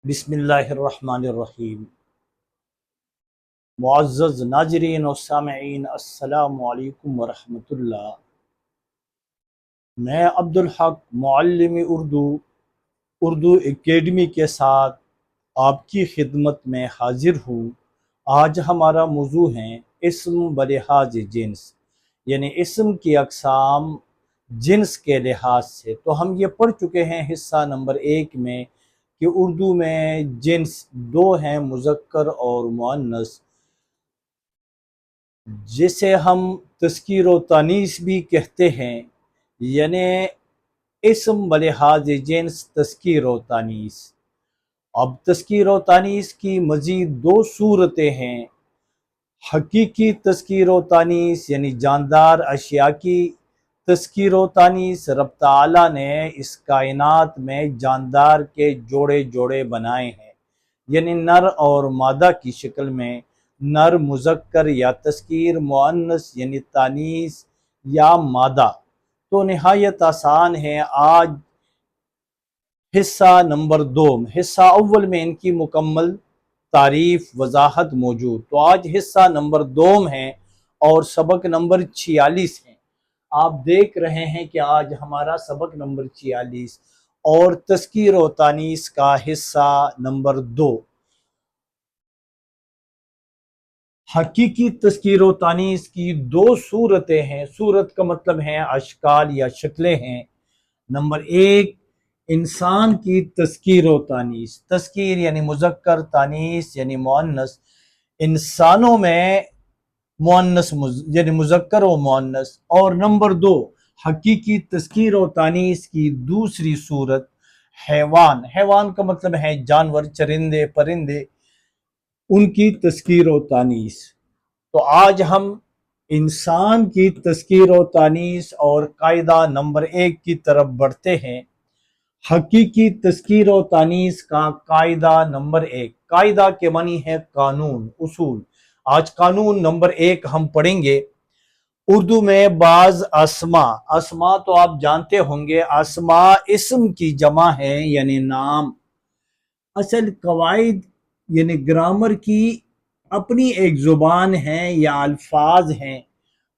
بسم اللہ الرحمن الرحیم۔ معزز ناظرین و سامعین، السلام علیکم ورحمۃ اللہ۔ میں عبدالحق معلم اردو اکیڈمی کے ساتھ آپ کی خدمت میں حاضر ہوں۔ آج ہمارا موضوع ہے اسم بلحاظ جنس، یعنی اسم کی اقسام جنس کے لحاظ سے۔ تو ہم یہ پڑھ چکے ہیں حصہ نمبر 1 میں کہ اردو میں جنس 2 ہیں، مذکر اور مؤنث، جسے ہم تذکیر و تانیث بھی کہتے ہیں، یعنی اسم بلحاظ جنس تذکیر و تانیث۔ اب تذکیر و تانیث کی مزید 2 صورتیں ہیں، حقیقی تذکیر و تانیث یعنی جاندار اشیاء کی تذکیر و تانیث۔ رب تعالیٰ نے اس کائنات میں جاندار کے جوڑے جوڑے بنائے ہیں، یعنی نر اور مادہ کی شکل میں، نر مذکر یا تذکیر، مؤنث یعنی تانیث یا مادہ۔ تو نہایت آسان ہے۔ آج حصہ نمبر 2، حصہ اول میں ان کی مکمل تعریف وضاحت موجود، تو آج حصہ نمبر 2 ہے اور سبق نمبر 46 ہے۔ آپ دیکھ رہے ہیں کہ آج ہمارا سبق نمبر 46 اور تذکیر و تانیث کا حصہ نمبر 2۔ حقیقی تذکیر و تانیث کی 2 صورتیں ہیں۔ صورت کا مطلب ہے اشکال یا شکلیں ہیں۔ نمبر 1، انسان کی تذکیر و تانیث، تذکیر یعنی مذکر، تانیث یعنی مؤنث، انسانوں میں مؤنث یعنی مذکر و مؤنث۔ اور نمبر 2، حقیقی تذکیر و تانیث کی دوسری صورت حیوان، حیوان کا مطلب ہے جانور، چرندے پرندے، ان کی تذکیر و تانیث۔ تو آج ہم انسان کی تذکیر و تانیث اور قاعدہ نمبر 1 کی طرف بڑھتے ہیں۔ حقیقی تذکیر و تانیث کا قاعدہ نمبر 1، قاعدہ کے معنی ہے قانون، اصول۔ آج قانون نمبر 1 ہم پڑھیں گے۔ اردو میں بعض اسما تو آپ جانتے ہوں گے، اسما اسم کی جمع ہے یعنی نام۔ اصل قواعد یعنی گرامر کی اپنی ایک زبان ہے یا الفاظ ہیں،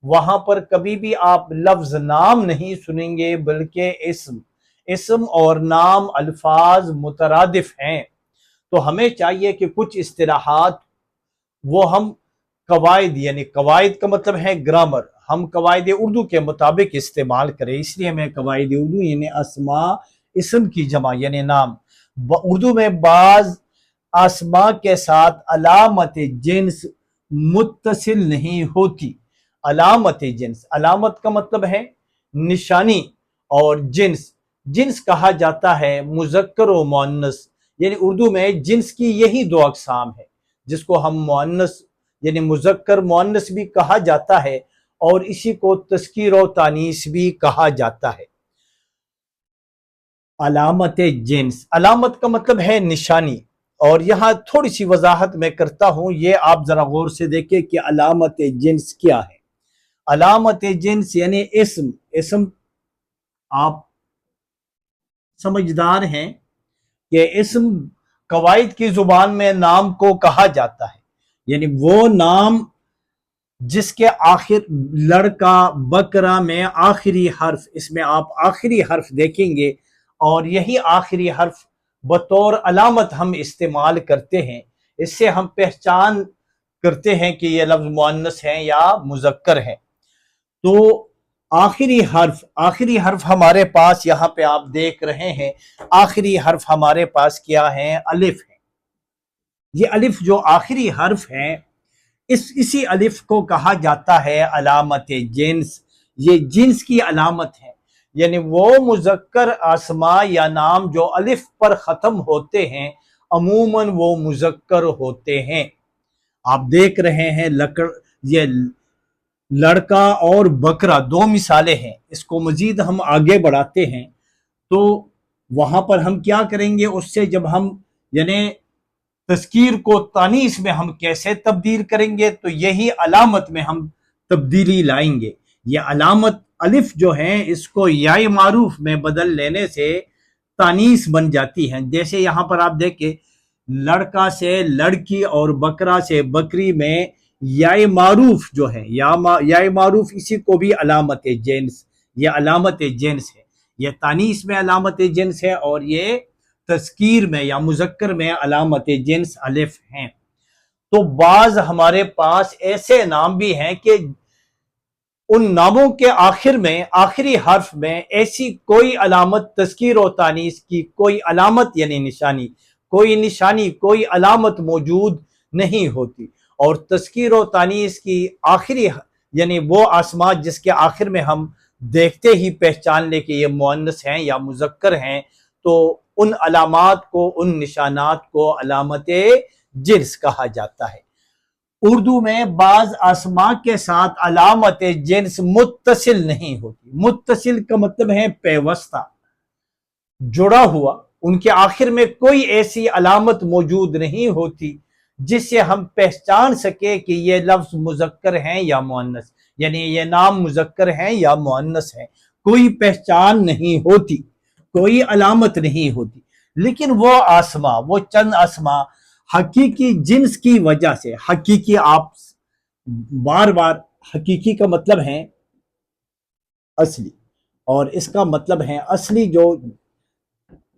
وہاں پر کبھی بھی آپ لفظ نام نہیں سنیں گے، بلکہ اسم اور نام الفاظ مترادف ہیں۔ تو ہمیں چاہیے کہ کچھ اصطلاحات وہ ہم قواعد، یعنی قواعد کا مطلب ہے گرامر، ہم قواعد اردو کے مطابق استعمال کریں۔ اس لیے میں قواعد اردو یعنی اسما اسم کی جمع یعنی نام۔ اردو میں بعض اسما کے ساتھ علامت جنس متصل نہیں ہوتی۔ علامت جنس، علامت کا مطلب ہے نشانی، اور جنس کہا جاتا ہے مذکر و مؤنث، یعنی اردو میں جنس کی یہی 2 اقسام ہے، جس کو ہم مؤنث یعنی مذکر مؤنث بھی کہا جاتا ہے، اور اسی کو تذکیر و تانیث بھی کہا جاتا ہے۔ علامت جنس، علامت کا مطلب ہے نشانی، اور یہاں تھوڑی سی وضاحت میں کرتا ہوں، یہ آپ ذرا غور سے دیکھیں کہ علامت جنس کیا ہے۔ علامت جنس یعنی اسم آپ سمجھدار ہیں کہ اسم قواعد کی زبان میں نام کو کہا جاتا ہے، یعنی وہ نام جس کے آخر لڑکا بکرا میں آخری حرف، اس میں آپ آخری حرف دیکھیں گے، اور یہی آخری حرف بطور علامت ہم استعمال کرتے ہیں۔ اس سے ہم پہچان کرتے ہیں کہ یہ لفظ مؤنث ہے یا مذکر ہے۔ تو آخری حرف ہمارے پاس یہاں پہ آپ دیکھ رہے ہیں، آخری حرف ہمارے پاس کیا ہے؟ الف ہے۔ یہ الف جو آخری حرف ہے، اسی الف کو کہا جاتا ہے علامت جنس۔ یہ جنس کی علامت ہے، یعنی وہ مذکر اسما یا نام جو الف پر ختم ہوتے ہیں، عموماً وہ مذکر ہوتے ہیں۔ آپ دیکھ رہے ہیں یہ لڑکا اور بکرا 2 مثالیں ہیں۔ اس کو مزید ہم آگے بڑھاتے ہیں تو وہاں پر ہم کیا کریں گے، اس سے جب ہم یعنی تذکیر کو تانیث میں ہم کیسے تبدیل کریں گے، تو یہی علامت میں ہم تبدیلی لائیں گے۔ یہ علامت الف جو ہے، اس کو یائے معروف میں بدل لینے سے تانیث بن جاتی ہے۔ جیسے یہاں پر آپ دیکھیں لڑکا سے لڑکی اور بکرا سے بکری میں یا معروف جو ہے یا معروف اسی کو بھی علامت جنس، یہ علامت جنس ہے، یہ تانیث میں علامت جنس ہے، اور یہ تذکیر میں یا مذکر میں علامت جنس الف ہیں۔ تو بعض ہمارے پاس ایسے نام بھی ہیں کہ ان ناموں کے آخر میں، آخری حرف میں ایسی کوئی علامت تذکیر و تانیث کی کوئی علامت یعنی نشانی کوئی علامت موجود نہیں ہوتی، اور تذکیر و تانیث کی آخری یعنی وہ اسماء جس کے آخر میں ہم دیکھتے ہی پہچان لے کہ یہ مؤنث ہیں یا مذکر ہیں، تو ان علامات کو، ان نشانات کو علامت جنس کہا جاتا ہے۔ اردو میں بعض اسماء کے ساتھ علامت جنس متصل نہیں ہوتی۔ متصل کا مطلب ہے پیوستہ، جڑا ہوا، ان کے آخر میں کوئی ایسی علامت موجود نہیں ہوتی جس سے ہم پہچان سکے کہ یہ لفظ مذکر ہیں یا مؤنث، یعنی یہ نام مذکر ہیں یا مؤنث ہیں، کوئی پہچان نہیں ہوتی، کوئی علامت نہیں ہوتی۔ لیکن وہ اسماء، وہ چند اسماء حقیقی جنس کی وجہ سے، حقیقی، آپ بار بار، حقیقی کا مطلب ہے اصلی، اور اس کا مطلب ہے اصلی جو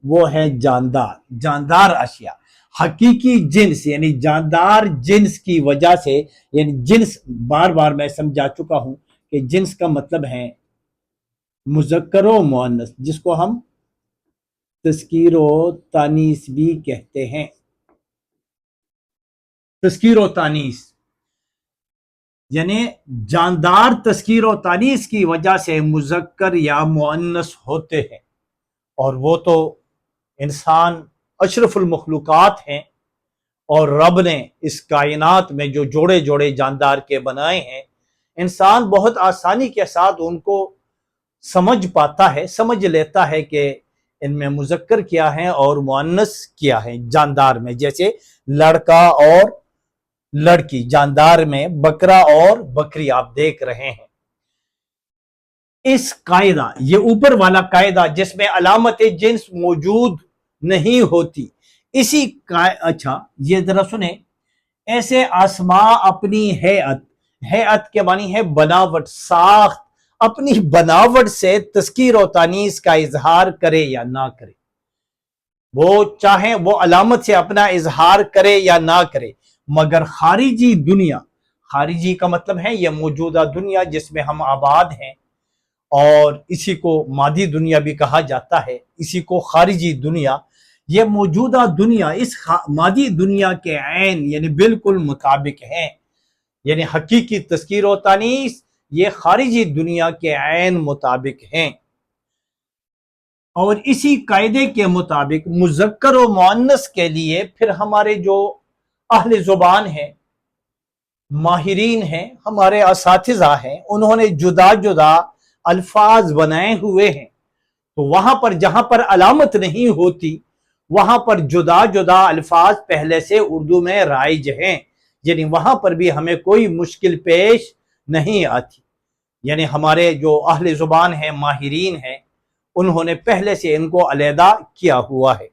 وہ ہے جاندار اشیاء، حقیقی جنس یعنی جاندار جنس کی وجہ سے، یعنی جنس بار بار میں سمجھا چکا ہوں کہ جنس کا مطلب ہے مذکر و مؤنث، جس کو ہم تذکیر و تانیث بھی کہتے ہیں۔ تذکیر و تانیث یعنی جاندار تذکیر و تانیث کی وجہ سے مذکر یا مؤنث ہوتے ہیں، اور وہ تو انسان اشرف المخلوقات ہیں، اور رب نے اس کائنات میں جو جوڑے جوڑے جاندار کے بنائے ہیں، انسان بہت آسانی کے ساتھ ان کو سمجھ پاتا ہے، سمجھ لیتا ہے کہ ان میں مذکر کیا ہے اور مؤنث کیا ہے جاندار میں، جیسے لڑکا اور لڑکی، جاندار میں بکرا اور بکری آپ دیکھ رہے ہیں۔ اس قاعدہ، یہ اوپر والا قاعدہ جس میں علامت جنس موجود نہیں ہوتی، اسی اچھا یہ ذرا سنیں، ایسے اسماء اپنی ہیئت کے معنی ہے بناوٹ، ساخت، اپنی بناوٹ سے تذکیر و تانیث کا اظہار کرے یا نہ کرے، وہ چاہے وہ علامت سے اپنا اظہار کرے یا نہ کرے، مگر خارجی دنیا، خارجی کا مطلب ہے یہ موجودہ دنیا جس میں ہم آباد ہیں، اور اسی کو مادی دنیا بھی کہا جاتا ہے، اسی کو خارجی دنیا، یہ موجودہ دنیا اس مادی دنیا کے عین یعنی بالکل مطابق ہیں، یعنی حقیقی تذکیر و تانیث یہ خارجی دنیا کے عین مطابق ہیں۔ اور اسی قاعدے کے مطابق مذکر و مؤنث کے لیے پھر ہمارے جو اہل زبان ہیں، ماہرین ہیں، ہمارے اساتذہ ہیں، انہوں نے جدا جدا الفاظ بنائے ہوئے ہیں، تو وہاں پر جہاں پر علامت نہیں ہوتی وہاں پر جدا جدا الفاظ پہلے سے اردو میں رائج ہیں، یعنی وہاں پر بھی ہمیں کوئی مشکل پیش نہیں آتی، یعنی ہمارے جو اہل زبان ہیں، ماہرین ہیں، انہوں نے پہلے سے ان کو علیحدہ کیا ہوا ہے۔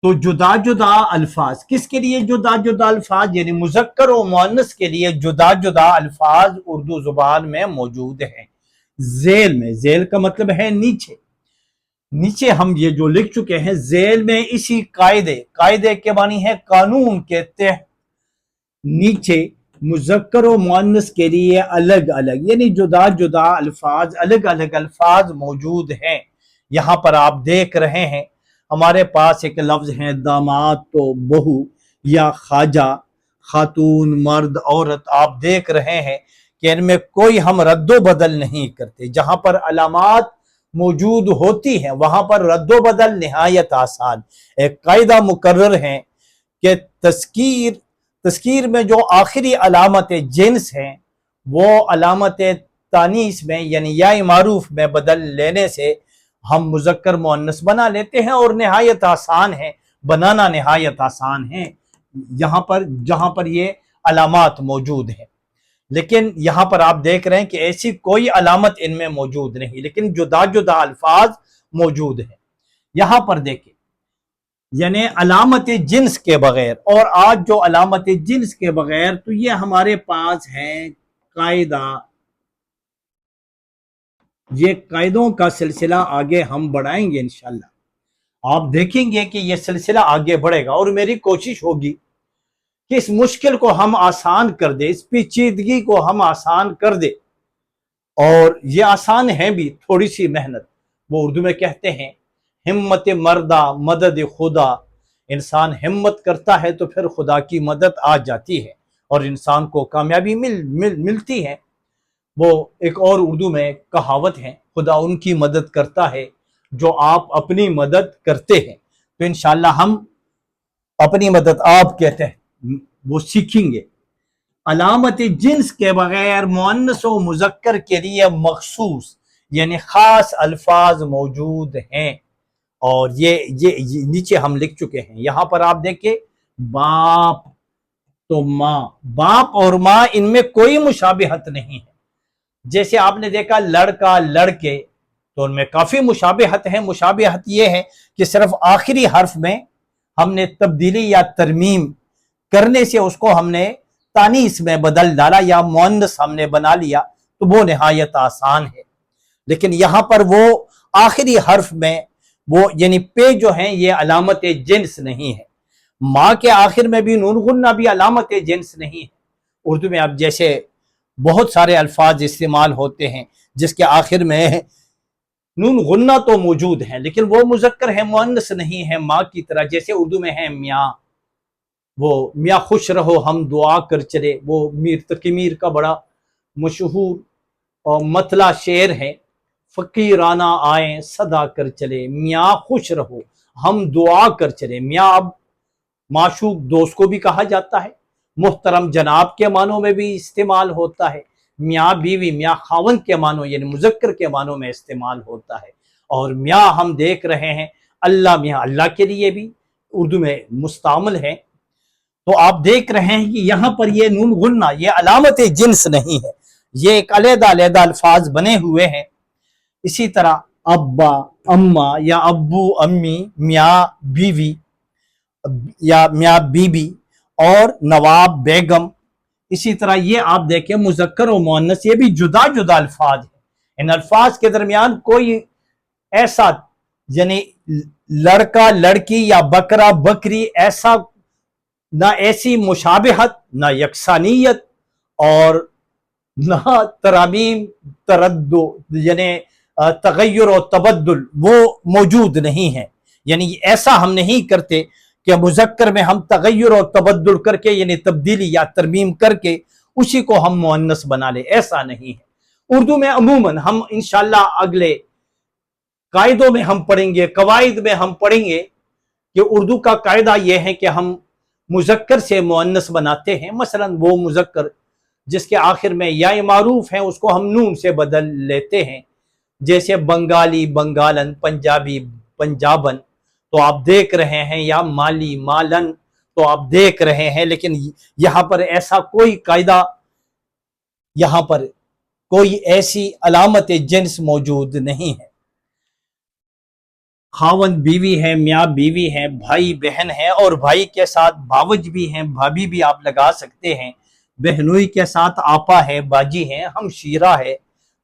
تو جدا جدا الفاظ، کس کے لیے جدا جدا الفاظ؟ یعنی مذکر و مؤنث کے لیے جدا جدا الفاظ اردو زبان میں موجود ہیں۔ ذیل میں، ذیل کا مطلب ہے نیچے، نیچے ہم یہ جو لکھ چکے ہیں، ذیل میں اسی قاعدے کے معنی ہے قانون کے تحت نیچے مذکر و مؤنث کے لیے الگ الگ یعنی جدا جدا الفاظ، الگ الگ الفاظ موجود ہیں۔ یہاں پر آپ دیکھ رہے ہیں ہمارے پاس ایک لفظ ہے داماد، تو بہو یا خواجہ، خاتون، مرد، عورت، آپ دیکھ رہے ہیں کہ ان میں کوئی ہم رد و بدل نہیں کرتے، جہاں پر علامات موجود ہوتی ہیں وہاں پر رد و بدل نہایت آسان، ایک قاعدہ مقرر ہے کہ تذکیر میں جو آخری علامت جنس ہیں وہ علامت تانیث میں یعنی یا معروف میں بدل لینے سے ہم مذکر مؤنث بنا لیتے ہیں، اور نہایت آسان ہے، بنانا نہایت آسان ہے یہاں پر جہاں پر یہ علامات موجود ہیں۔ لیکن یہاں پر آپ دیکھ رہے ہیں کہ ایسی کوئی علامت ان میں موجود نہیں، لیکن جدا جدا الفاظ موجود ہیں۔ یہاں پر دیکھیں یعنی علامت جنس کے بغیر، اور آج جو علامت جنس کے بغیر، تو یہ ہمارے پاس ہے قاعدہ. یہ قاعدوں کا سلسلہ آگے ہم بڑھائیں گے انشاءاللہ. آپ دیکھیں گے کہ یہ سلسلہ آگے بڑھے گا، اور میری کوشش ہوگی کہ اس مشکل کو ہم آسان کر دیں، اس پیچیدگی کو ہم آسان کر دیں. اور یہ آسان ہے بھی، تھوڑی سی محنت. وہ اردو میں کہتے ہیں ہمت مردہ مدد خدا. انسان ہمت کرتا ہے تو پھر خدا کی مدد آ جاتی ہے اور انسان کو کامیابی ملتی ہے. وہ ایک اور اردو میں کہاوت ہے، خدا ان کی مدد کرتا ہے جو آپ اپنی مدد کرتے ہیں. تو انشاءاللہ ہم اپنی مدد آپ کہتے ہیں وہ سیکھیں گے. علامت جنس کے بغیر مؤنث و مذکر کے لیے مخصوص یعنی خاص الفاظ موجود ہیں، اور یہ نیچے ہم لکھ چکے ہیں. یہاں پر آپ دیکھیں باپ تو ماں، باپ اور ماں ان میں کوئی مشابہت نہیں ہے. جیسے آپ نے دیکھا لڑکا لڑکے، تو ان میں کافی مشابہت ہے. مشابہت یہ ہے کہ صرف آخری حرف میں ہم نے تبدیلی یا ترمیم کرنے سے اس کو ہم نے تانیث میں بدل ڈالا یا مؤنث ہم نے بنا لیا، تو وہ نہایت آسان ہے. لیکن یہاں پر وہ آخری حرف میں وہ یعنی پہ جو ہیں یہ علامت جنس نہیں ہے. ماں کے آخر میں بھی نون غنہ بھی علامت جنس نہیں ہے. اردو میں اب جیسے بہت سارے الفاظ استعمال ہوتے ہیں جس کے آخر میں نون غنہ تو موجود ہیں لیکن وہ مذکر ہے، مؤنث نہیں ہے ماں کی طرح. جیسے اردو میں ہے میاں، وہ میاں خوش رہو ہم دعا کر چلے، وہ میر تقی میر کا بڑا مشہور اور مطلع شعر ہے. فقیرانہ آئیں صدا کر چلے، میاں خوش رہو ہم دعا کر چلے. میاں اب معشوق دوست کو بھی کہا جاتا ہے، محترم جناب کے معنوں میں بھی استعمال ہوتا ہے. میاں بیوی، میاں خاوند کے معنوں یعنی مذکر کے معنوں میں استعمال ہوتا ہے. اور میاں ہم دیکھ رہے ہیں اللہ، میاں اللہ کے لیے بھی اردو میں مستعمل ہے. تو آپ دیکھ رہے ہیں کہ یہاں پر یہ نون غنہ یہ علامت جنس نہیں ہے، یہ ایک علیحدہ علیحدہ الفاظ بنے ہوئے ہیں. اسی طرح ابا اماں یا ابو امی، میاں بیوی یا میاں بیوی، اور نواب بیگم. اسی طرح یہ آپ دیکھیں مذکر و مؤنث یہ بھی جدا جدا الفاظ ہیں. ان الفاظ کے درمیان کوئی ایسا یعنی لڑکا لڑکی یا بکرا بکری ایسا نہ ایسی مشابہت، نہ یکسانیت، اور نہ ترامیم تردد یعنی تغیر و تبدل وہ موجود نہیں ہے. یعنی ایسا ہم نہیں کرتے کہ مذکر میں ہم تغیر و تبدل کر کے یعنی تبدیلی یا ترمیم کر کے اسی کو ہم مؤنث بنا لیں، ایسا نہیں ہے. اردو میں عموماً ہم انشاءاللہ اگلے قاعدوں میں ہم پڑھیں گے، قواعد میں ہم پڑھیں گے کہ اردو کا قاعدہ یہ ہے کہ ہم مذکر سے مؤنث بناتے ہیں. مثلا وہ مذکر جس کے آخر میں یا معروف ہیں اس کو ہم نون سے بدل لیتے ہیں. جیسے بنگالی بنگالن، پنجابی پنجابن، تو آپ دیکھ رہے ہیں، یا مالی مالن، تو آپ دیکھ رہے ہیں. لیکن یہاں پر ایسا کوئی قاعدہ، یہاں پر کوئی ایسی علامت جنس موجود نہیں ہے. خاوند بیوی ہے، میاں بیوی ہے، بھائی بہن ہے، اور بھائی کے ساتھ بھاوج بھی ہیں، بھابھی بھی آپ لگا سکتے ہیں. بہنوئی کے ساتھ آپا ہے، باجی ہے، ہمشیرہ ہے،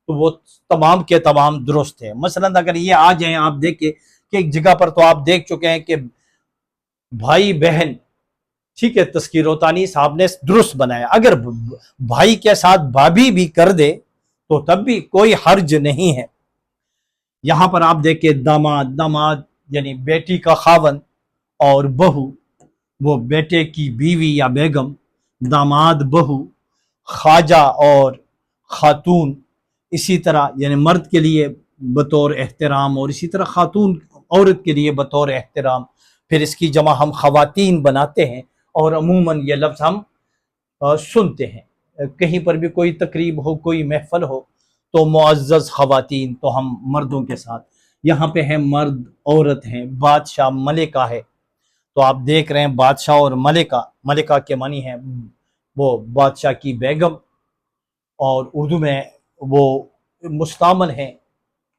تو وہ تمام کے تمام درست ہے. مثلا اگر یہ آ جائیں، آپ دیکھیں کہ ایک جگہ پر تو آپ دیکھ چکے ہیں کہ بھائی بہن، ٹھیک ہے، تذکیر و تانیث آپ نے درست بنایا. اگر بھائی کے ساتھ بھابھی بھی کر دے تو تب بھی کوئی حرج نہیں ہے. یہاں پر آپ دیکھیں داماد، داماد یعنی بیٹی کا خاوند، اور بہو وہ بیٹے کی بیوی یا بیگم. داماد بہو، خواجہ اور خاتون، اسی طرح یعنی مرد کے لیے بطور احترام، اور اسی طرح خاتون عورت کے لیے بطور احترام. پھر اس کی جمع ہم خواتین بناتے ہیں، اور عموماً یہ لفظ ہم سنتے ہیں. کہیں پر بھی کوئی تقریب ہو، کوئی محفل ہو، تو معزز خواتین تو ہم مردوں کے ساتھ. یہاں پہ ہے مرد عورت ہیں، بادشاہ ملکہ ہے، تو آپ دیکھ رہے ہیں بادشاہ اور ملکہ. ملکہ کے معنی ہے وہ بادشاہ کی بیگم، اور اردو میں وہ مستعمل ہے